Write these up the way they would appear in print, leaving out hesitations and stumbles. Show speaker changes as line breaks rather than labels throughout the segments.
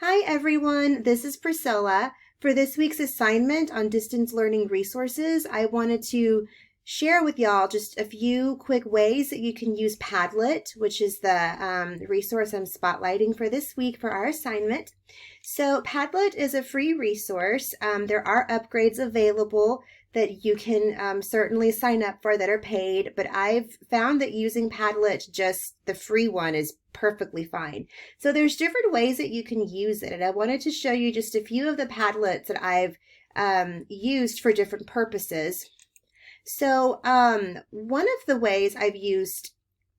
Hi everyone, this is Priscilla. For this week's assignment on distance learning resources, I wanted to share with y'all just a few quick ways that you can use Padlet, which is the resource I'm spotlighting for this week for our assignment. So Padlet is a free resource. There are upgrades available that you can certainly sign up for that are paid, but I've found that using Padlet, just the free one, is perfectly fine. So there's different ways that you can use it, and I wanted to show you just a few of the Padlets that I've used for different purposes. So one of the ways I've used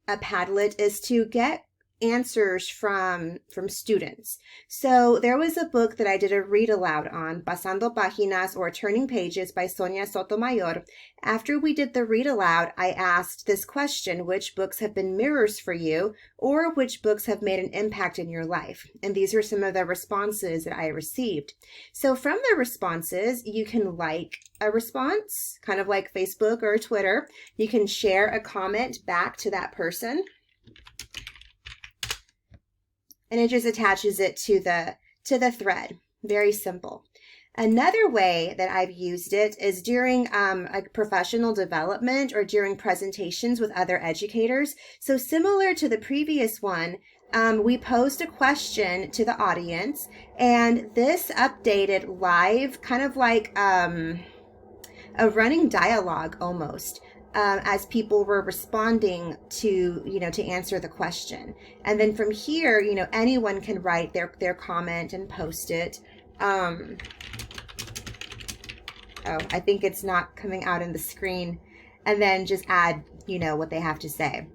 a Padlet is to get answers from students. So there was a book that I did a read aloud on, Pasando Páginas or Turning Pages by Sonia Sotomayor. After we did the read aloud, I asked this question: which books have been mirrors for you, or which books have made an impact in your life? And these are some of the responses that I received. So from the responses, you can like a response, kind of like Facebook or Twitter. You can share a comment back to that person, and it just attaches it to the thread. Very simple. Another way that I've used it is during like professional development or during presentations with other educators. So similar to the previous one, we posed a question to the audience, and this updated live, kind of like a running dialogue almost. As people were responding to, to answer the question. And then from here, anyone can write their comment and post it. Oh, I think it's not coming out in the screen. And then just add, what they have to say.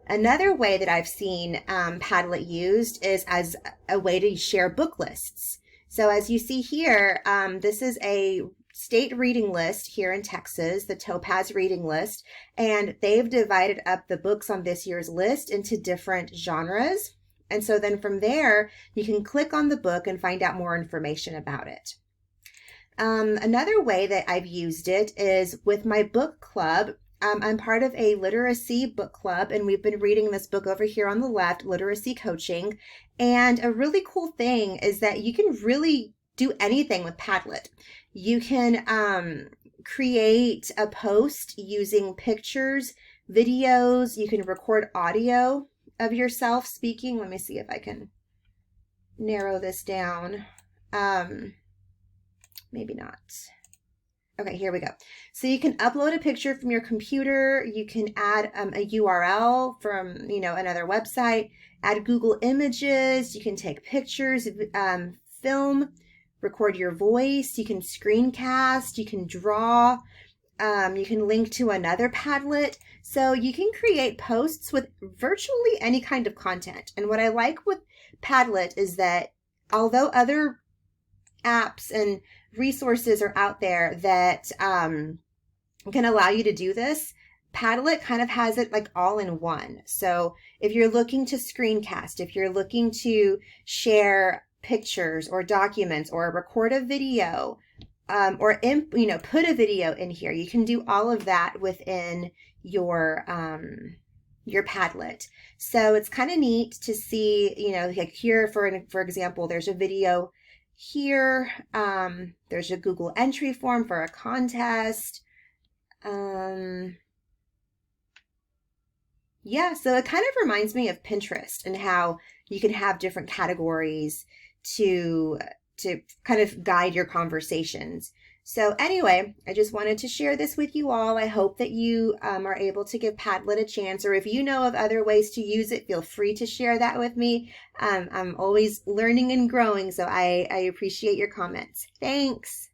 Another way that I've seen Padlet used is as a way to share book lists. So as you see here, this is a state reading list here in Texas, the Topaz reading list, and they've divided up the books on this year's list into different genres. And so then from there, you can click on the book and find out more information about it. Another way that I've used it is with my book club. I'm part of a literacy book club, and we've been reading this book over here on the left, Literacy Coaching. And a really cool thing is that you can really do anything with Padlet. You can create a post using pictures, videos. You can record audio of yourself speaking. Let me see if I can narrow this down. Maybe not. Okay, here we go. So you can upload a picture from your computer. You can add a URL from, another website, add Google Images. You can take pictures, film, record your voice. You can screencast, you can draw, you can link to another Padlet. So you can create posts with virtually any kind of content. And what I like with Padlet is that although other apps and resources are out there that can allow you to do this, Padlet kind of has it like all in one. So if you're looking to screencast, if you're looking to share pictures or documents or record a video or put a video in here, you can do all of that within your Padlet. So it's kind of neat to see, like here for example, there's a video here. There's a Google entry form for a contest. Yeah, so it kind of reminds me of Pinterest and how you can have different categories to kind of guide your conversations. So anyway, I just wanted to share this with you all. I hope that you are able to give Padlet a chance, or if you know of other ways to use it, feel free to share that with me. I'm always learning and growing, so I appreciate your comments. Thanks.